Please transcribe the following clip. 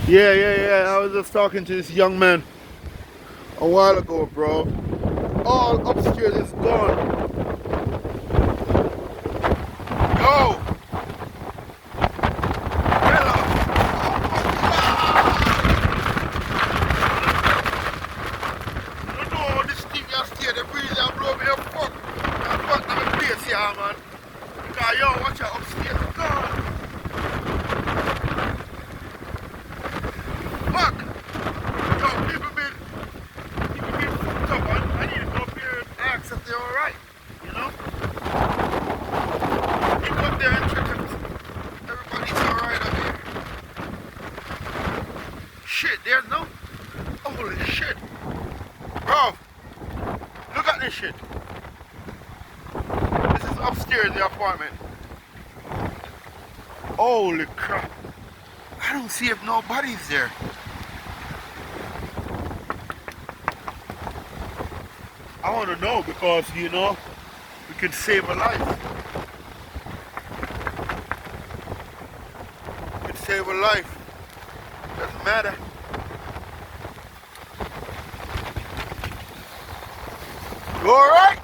Yeah. I was just talking to this young man a while ago, bro. All upstairs is gone. Yo! Hello! You know how this thing just here, the breeze and blow me up fuck. I'm fucked on the place here, man. Because yo, watch out upstairs is gone. Fuck! Yo, people been fucked up. I need to go up here and ask if they're alright. You know? You go up there and check if everybody's alright up here. Shit, there's no. Holy shit. Bro, look at this shit. This is upstairs in the apartment. Holy crap. I don't see if nobody's there. I want to know because, you know, we could save a life. We could save a life. Doesn't matter. You alright?